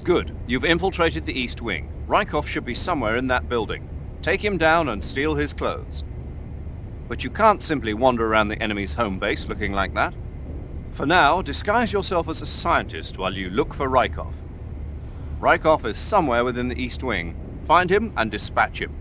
Good. You've infiltrated the East Wing. Rykov should be somewhere in that building. Take him down and steal his clothes. But you can't simply wander around the enemy's home base looking like that. For now, disguise yourself as a scientist while you look for Rykov. Rykov is somewhere within the East Wing. Find him and dispatch him.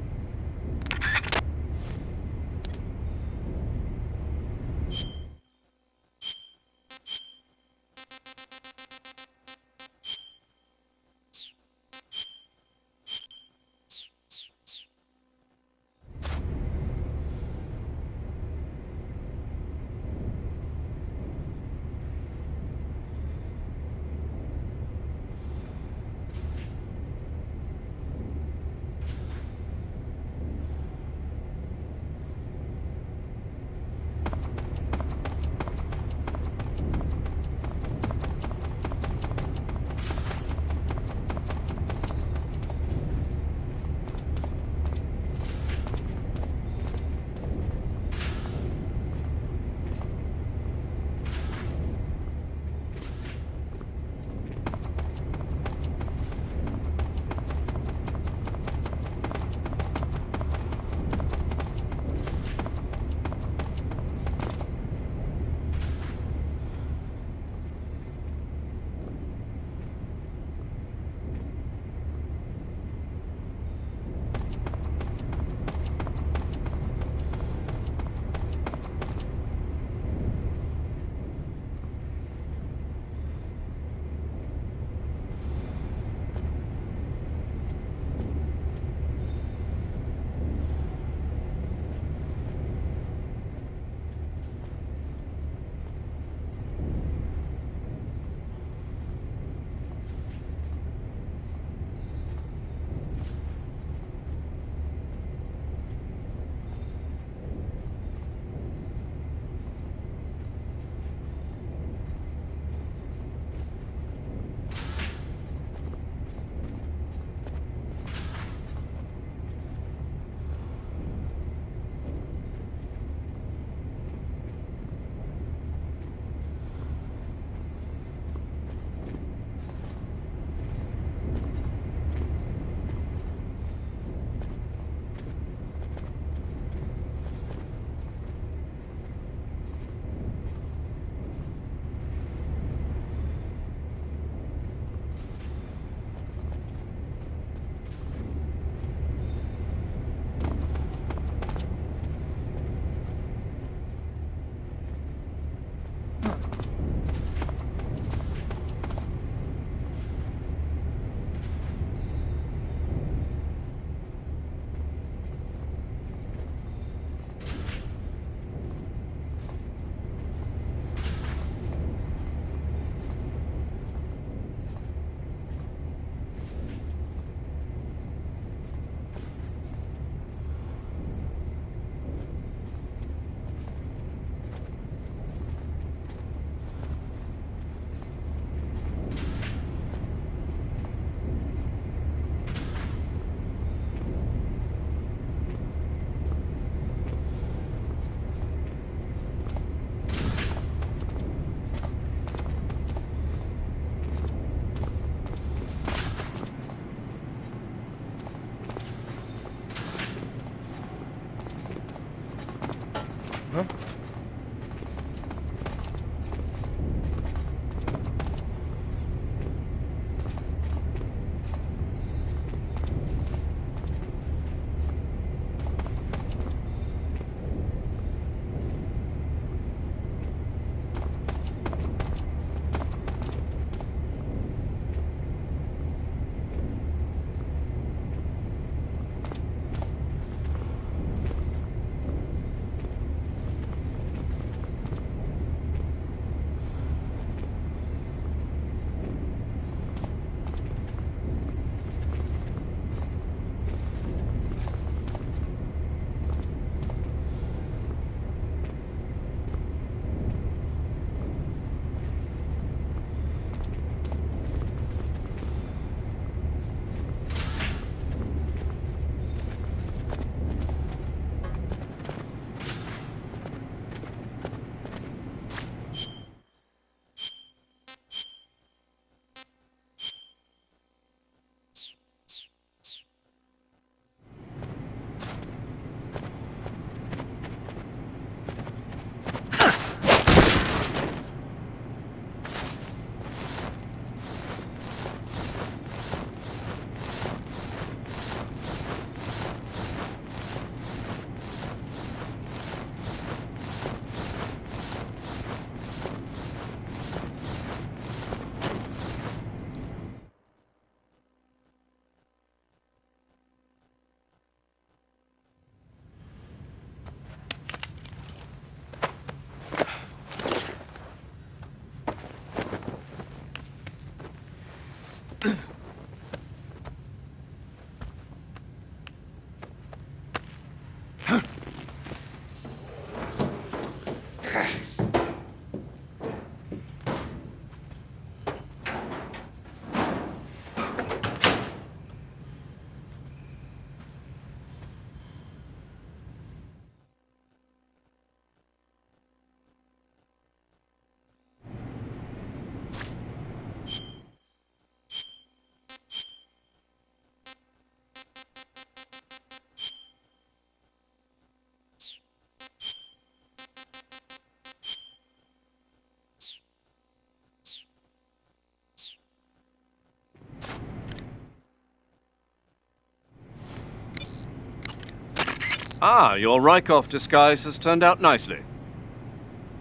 Ah, your Rykov disguise has turned out nicely.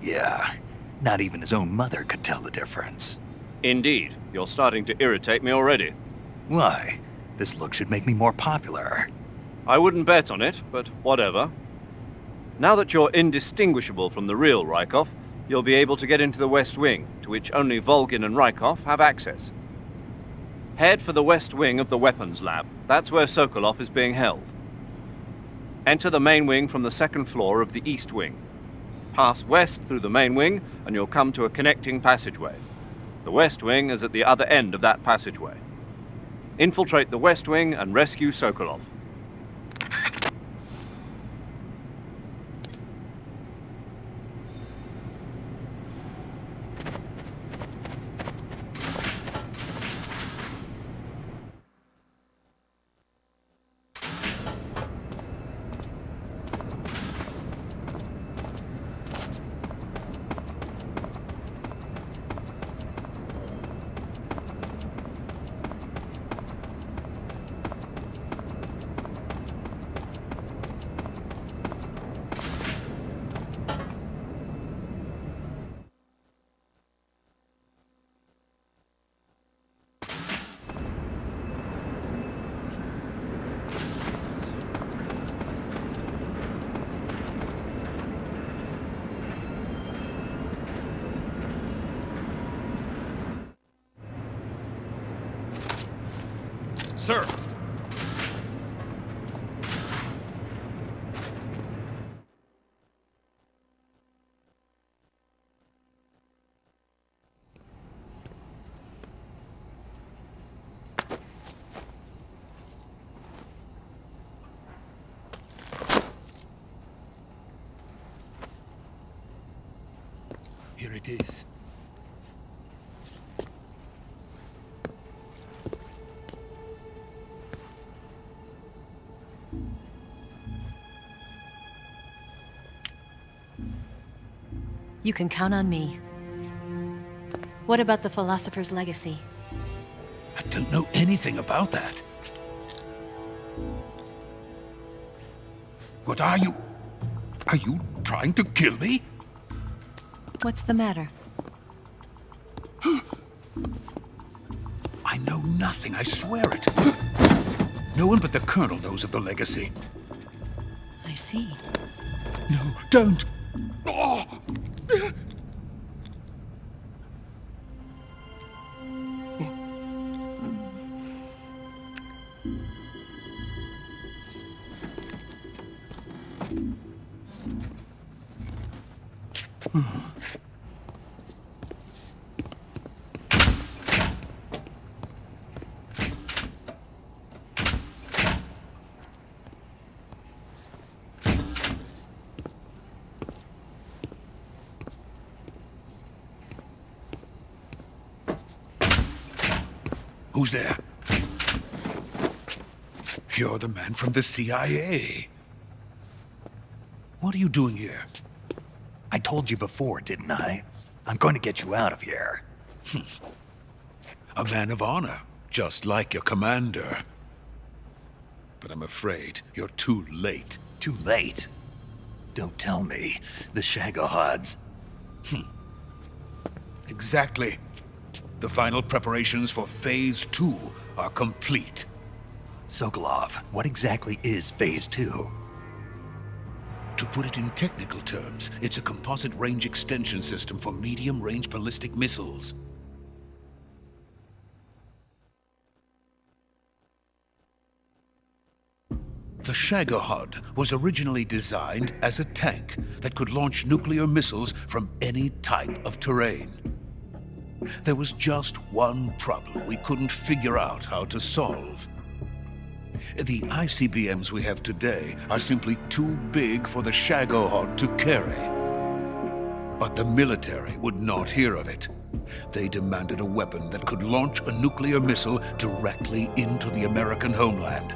Yeah, not even his own mother could tell the difference. Indeed, you're starting to irritate me already. Why? This look should make me more popular. I wouldn't bet on it, but whatever. Now that you're indistinguishable from the real Rykov, you'll be able to get into the West Wing, to which only Volgin and Rykov have access. Head for the West Wing of the Weapons Lab. That's where Sokolov is being held. Enter the main wing from the second floor of the East Wing. Pass west through the main wing, and you'll come to a connecting passageway. The West Wing is at the other end of that passageway. Infiltrate the West Wing and rescue Sokolov. Sir! Here it is. You can count on me. What about the philosopher's legacy? I don't know anything about that. What are you? Are you trying to kill me? What's the matter? I know nothing, I swear it. No one but the Colonel knows of the legacy. I see. No, don't! Oh! Who's there? You're the man from the CIA. What are you doing here? I told you before, didn't I? I'm going to get you out of here. A man of honor, just like your commander. But I'm afraid you're too late. Too late? Don't tell me. The Shagohods. Exactly. The final preparations for Phase 2 are complete. Sokolov, what exactly is Phase 2? To put it in technical terms, it's a composite range extension system for medium-range ballistic missiles. The Shagohod was originally designed as a tank that could launch nuclear missiles from any type of terrain. There was just one problem we couldn't figure out how to solve. The ICBMs we have today are simply too big for the Shagohod to carry. But the military would not hear of it. They demanded a weapon that could launch a nuclear missile directly into the American homeland.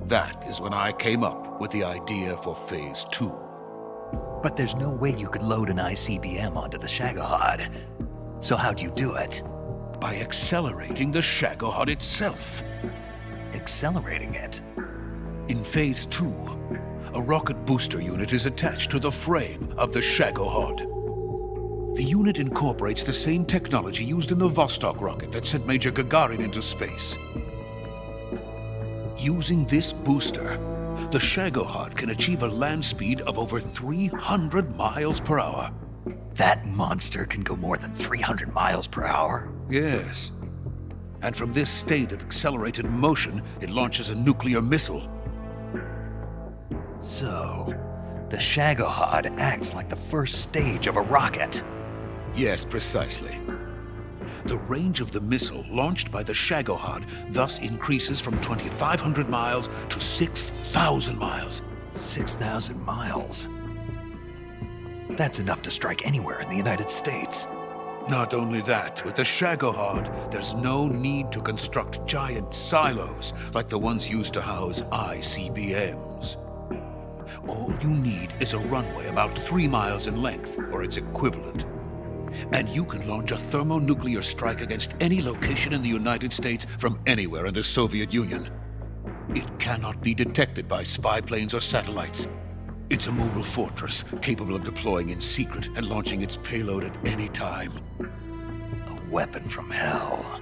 That is when I came up with the idea for Phase 2. But there's no way you could load an ICBM onto the Shagohod. So how'd you do it? By accelerating the Shagohod itself. Accelerating it? In Phase 2, a rocket booster unit is attached to the frame of the Shagohod. The unit incorporates the same technology used in the Vostok rocket that sent Major Gagarin into space. Using this booster, the Shagohod can achieve a land speed of over 300 miles per hour. That monster can go more than 300 miles per hour? Yes. And from this state of accelerated motion, it launches a nuclear missile. So, the Shagohod acts like the first stage of a rocket. Yes, precisely. The range of the missile launched by the Shagohod thus increases from 2,500 miles to 6,000 miles. 6,000 miles? That's enough to strike anywhere in the United States. Not only that, with the Shagohod, there's no need to construct giant silos like the ones used to house ICBMs. All you need is a runway about 3 miles in length, or its equivalent. And you can launch a thermonuclear strike against any location in the United States from anywhere in the Soviet Union. It cannot be detected by spy planes or satellites. It's a mobile fortress capable of deploying in secret and launching its payload at any time. A weapon from hell.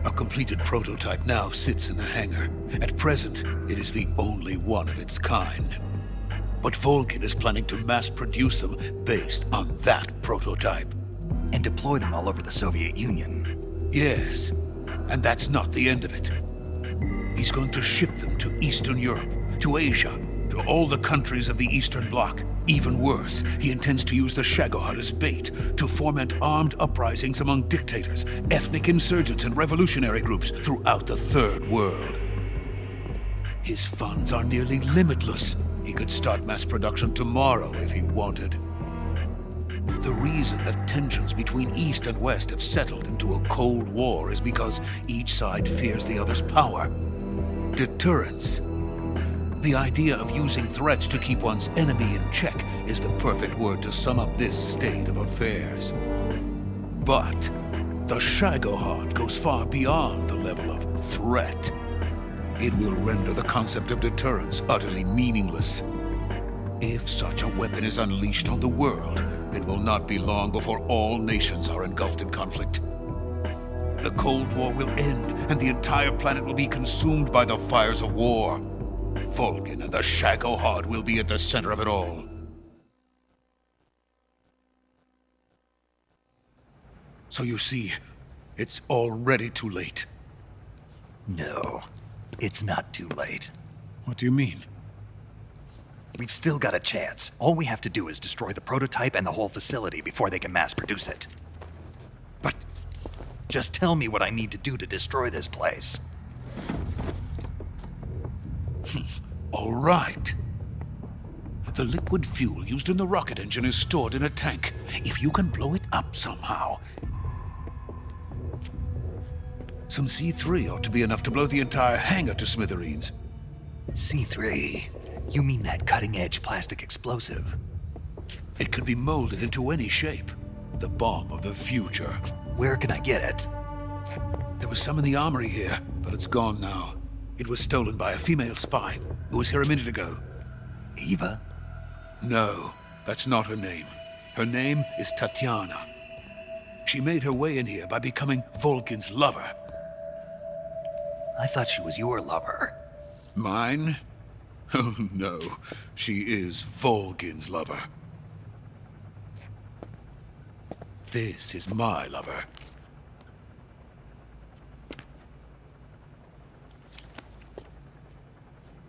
A completed prototype now sits in the hangar. At present, it is the only one of its kind. But Volgin is planning to mass produce them based on that prototype. And deploy them all over the Soviet Union. Yes, and that's not the end of it. He's going to ship them to Eastern Europe, to Asia, to all the countries of the Eastern Bloc. Even worse, he intends to use the Shagohod as bait to foment armed uprisings among dictators, ethnic insurgents, and revolutionary groups throughout the Third World. His funds are nearly limitless. He could start mass production tomorrow if he wanted. The reason that tensions between East and West have settled into a Cold War is because each side fears the other's power. Deterrence. The idea of using threats to keep one's enemy in check is the perfect word to sum up this state of affairs. But the Shagohod goes far beyond the level of threat. It will render the concept of deterrence utterly meaningless. If such a weapon is unleashed on the world, it will not be long before all nations are engulfed in conflict. The Cold War will end, and the entire planet will be consumed by the fires of war. Volgin and the Shagohod will be at the center of it all. So you see, it's already too late. No, it's not too late. What do you mean? We've still got a chance. All we have to do is destroy the prototype and the whole facility before they can mass produce it. But just tell me what I need to do to destroy this place. all right. The liquid fuel used in the rocket engine is stored in a tank. If you can blow it up somehow, some C3 ought to be enough to blow the entire hangar to smithereens. C3? You mean that cutting-edge plastic explosive? It could be molded into any shape. The bomb of the future. Where can I get it? There was some in the armory here, but it's gone now. It was stolen by a female spy who was here a minute ago. Eva? No, that's not her name. Her name is Tatiana. She made her way in here by becoming Volgin's lover. I thought she was your lover. Mine? Oh no, she is Volgin's lover. This is my lover.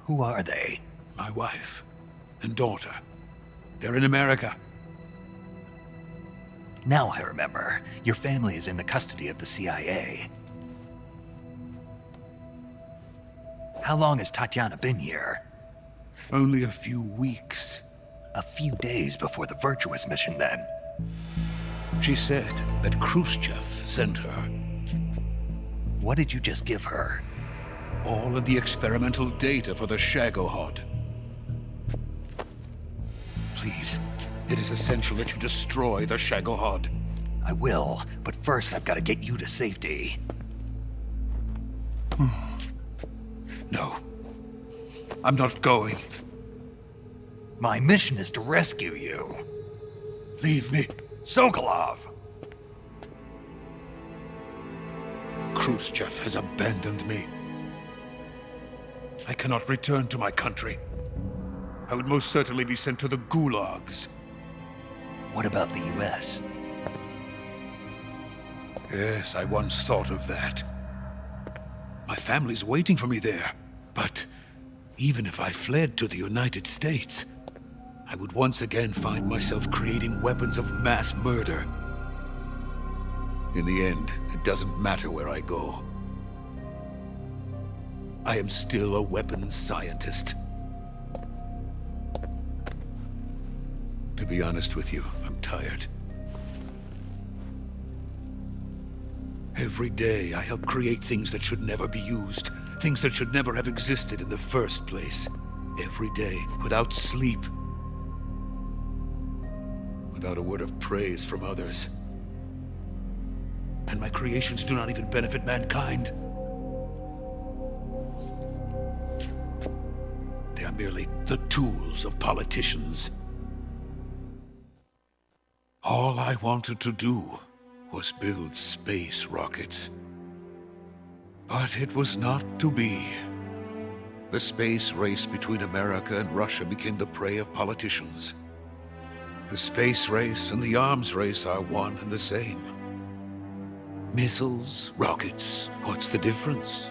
Who are they? My wife and daughter. They're in America. Now I remember. Your family is in the custody of the CIA. How long has Tatiana been here? Only a few weeks. A few days before the Virtuous mission, then. She said that Khrushchev sent her. What did you just give her? All of the experimental data for the Shagohod. Please, It is essential that you destroy the Shagohod. I will, but first I've got to get you to safety. No. I'm not going. My mission is to rescue you. Leave me. Sokolov! Khrushchev has abandoned me. I cannot return to my country. I would most certainly be sent to the gulags. What about the US? Yes, I once thought of that. My family's waiting for me there. But even if I fled to the United States, I would once again find myself creating weapons of mass murder. In the end, it doesn't matter where I go. I am still a weapons scientist. To be honest with you, I'm tired. Every day, I help create things that should never be used, things that should never have existed in the first place. Every day, without sleep, without a word of praise from others. And my creations do not even benefit mankind. They are merely the tools of politicians. All I wanted to do was build space rockets. But it was not to be. The space race between America and Russia became the prey of politicians. The space race and the arms race are one and the same. Missiles, rockets, what's the difference?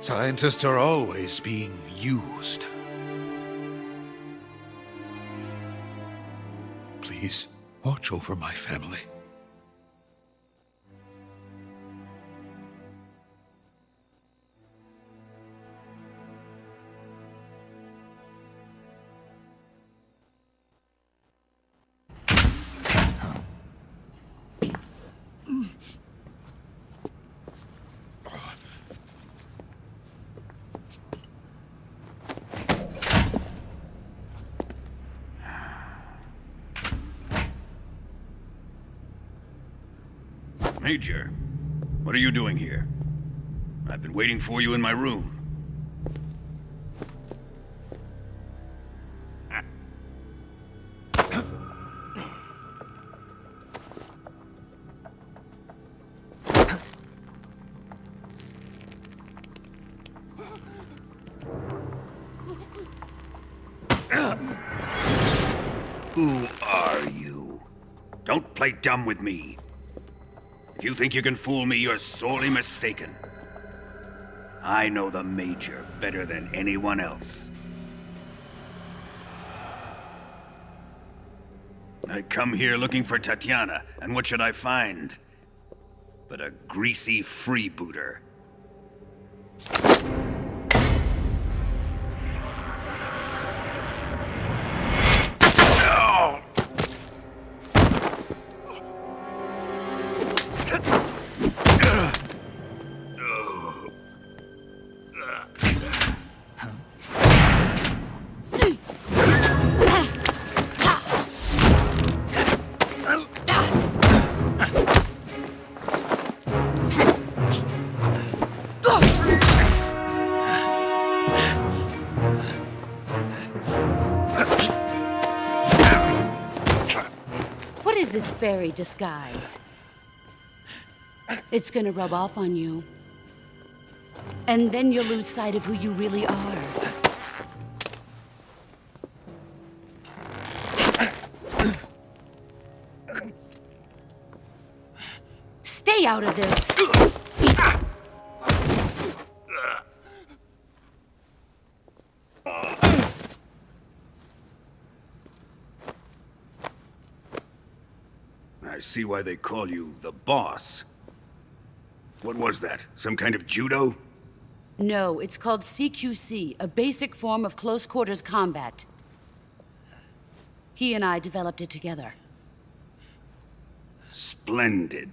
Scientists are always being used. Please, watch over my family. Major, what are you doing here? I've been waiting for you in my room. Who are you? Don't play dumb with me. If you think you can fool me, you're sorely mistaken. I know the Major better than anyone else. I come here looking for Tatiana, and what should I find? But a greasy freebooter. This fairy disguise. It's gonna rub off on you. And then you'll lose sight of who you really are. Stay out of this! I see why they call you the boss. What was that? Some kind of judo? No, it's called CQC, a basic form of close quarters combat. He and I developed it together. Splendid.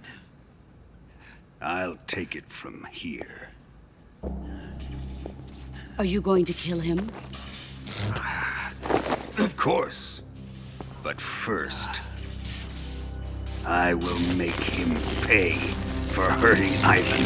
I'll take it from here. Are you going to kill him? Of course. But first, I will make him pay for hurting Ivan.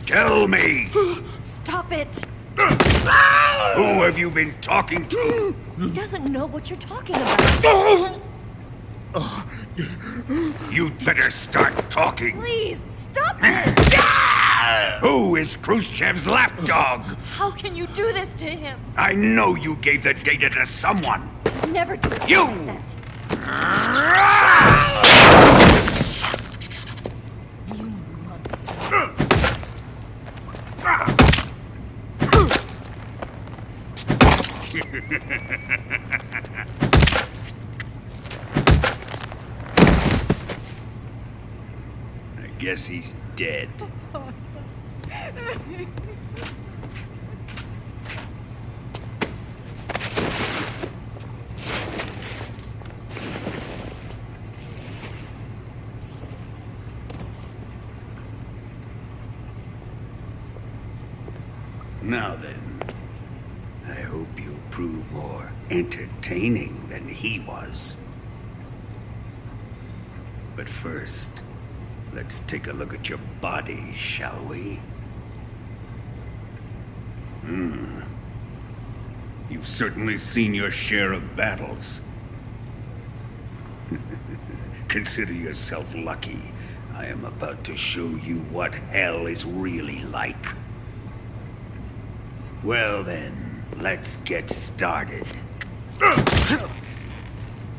Tell me! Stop it! Who have you been talking to? He doesn't know what you're talking about. You'd better start talking. Please, stop this! Who is Khrushchev's lapdog? How can you do this to him? I know you gave the data to someone. Never do You! that. You monster. I guess he's dead. Now then, I hope you'll prove more entertaining than he was. But first, let's take a look at your body, shall we? You've certainly seen your share of battles. Consider yourself lucky. I am about to show you what hell is really like. Well then, let's get started.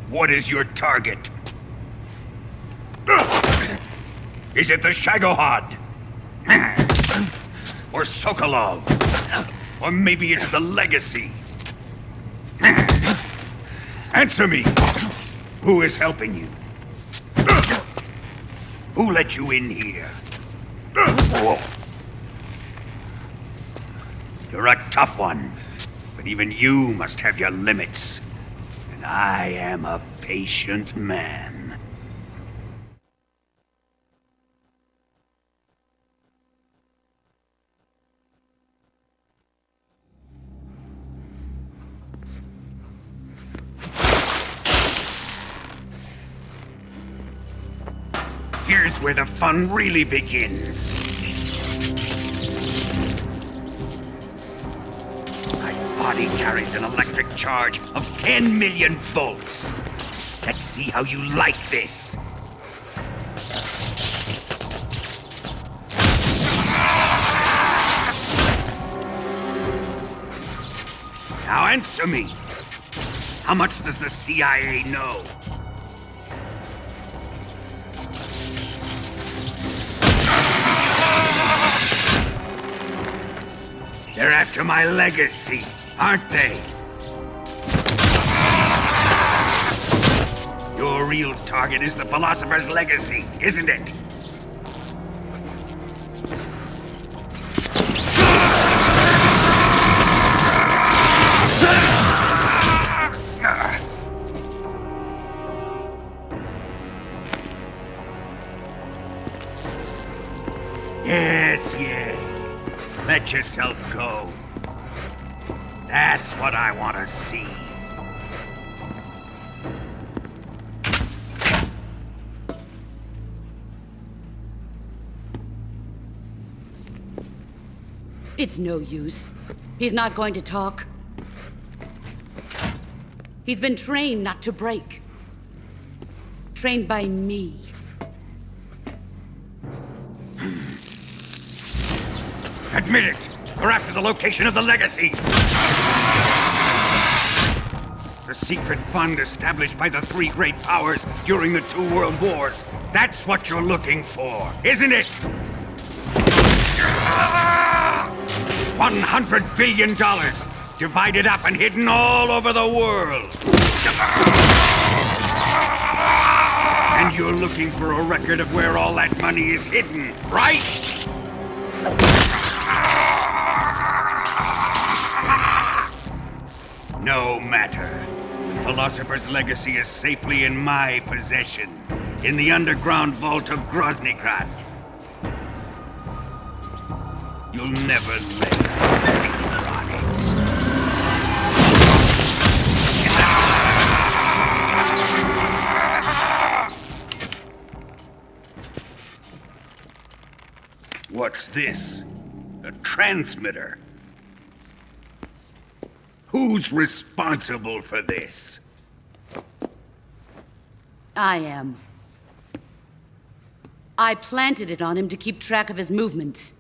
What is your target? Is it the Shagohod? Or Sokolov? Or maybe it's the Legacy? Answer me! Who is helping you? Who let you in here? You're a tough one. But even you must have your limits. And I am a patient man. Here's where the fun really begins. My body carries an electric charge of 10 million volts. Let's see how you like this. Now answer me. How much does the CIA know? They're after my legacy, aren't they? Your real target is the Philosopher's legacy, isn't it? Yes. Let yourself go. That's what I want to see. It's no use. He's not going to talk. He's been trained not to break. Trained by me. Admit it! We're after the location of the legacy! The secret fund established by the three great powers during the 2 world wars. That's what you're looking for, isn't it? $100 billion, divided up and hidden all over the world. And you're looking for a record of where all that money is hidden, right? No matter. The Philosopher's legacy is safely in my possession, in the underground vault of Groznygrad. You'll never let me run it. What's this? A transmitter? Who's responsible for this? I am. I planted it on him to keep track of his movements.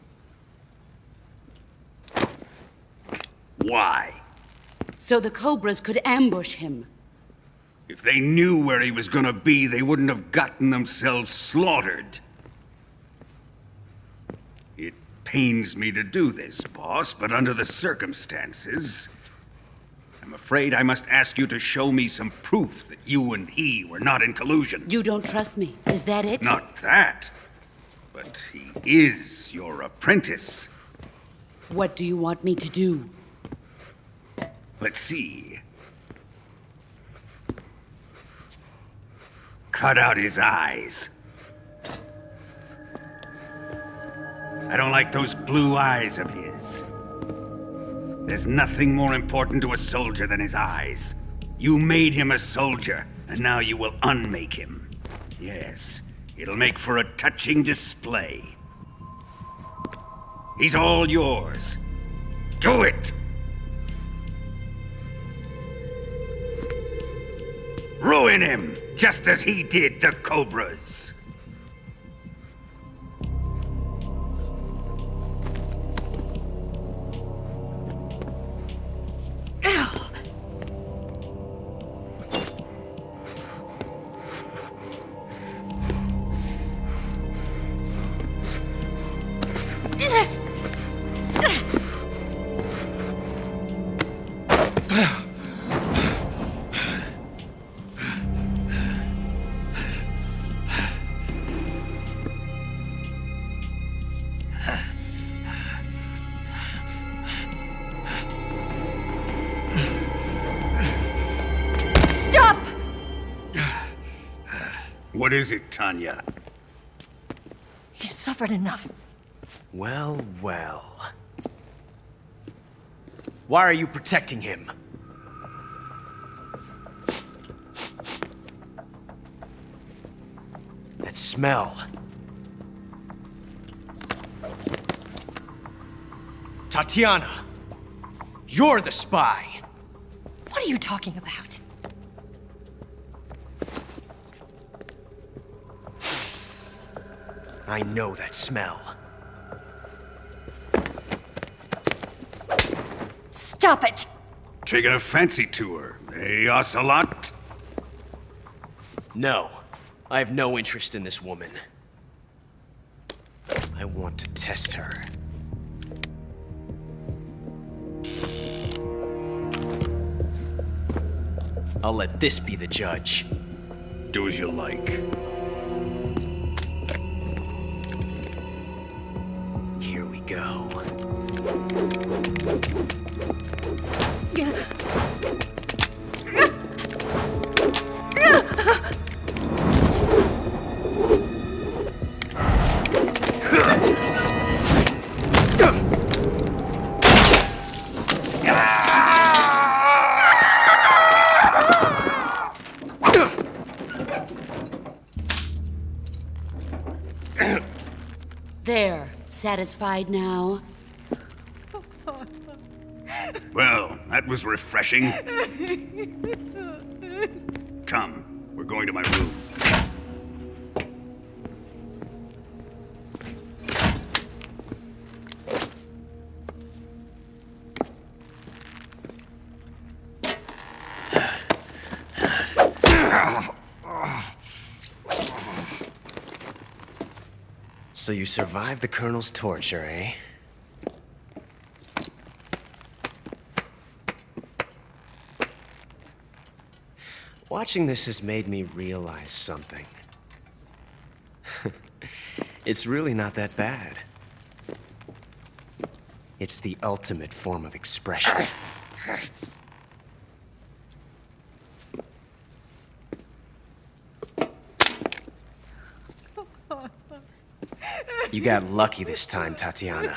Why? So the Cobras could ambush him. If they knew where he was gonna be, they wouldn't have gotten themselves slaughtered. It pains me to do this, boss, but under the circumstances, I'm afraid I must ask you to show me some proof that you and he were not in collusion. You don't trust me, is that it? Not that, but he is your apprentice. What do you want me to do? Let's see. Cut out his eyes. I don't like those blue eyes of his. There's nothing more important to a soldier than his eyes. You made him a soldier, and now you will unmake him. Yes, it'll make for a touching display. He's all yours. Do it! Ruin him, just as he did the Cobras. What is it, Tanya? He's suffered enough. Well, well. Why are you protecting him? That smell. Tatiana! You're the spy! What are you talking about? I know that smell. Stop it! Taking a fancy to her, eh, Ocelot? No, I have no interest in this woman. I want to test her. I'll let this be the judge. Do as you like. Here we go. There. Satisfied now? Well, that was refreshing. Come, we're going to my room. So you survived the Colonel's torture, eh? Watching this has made me realize something. It's really not that bad. It's the ultimate form of expression. You got lucky this time, Tatiana.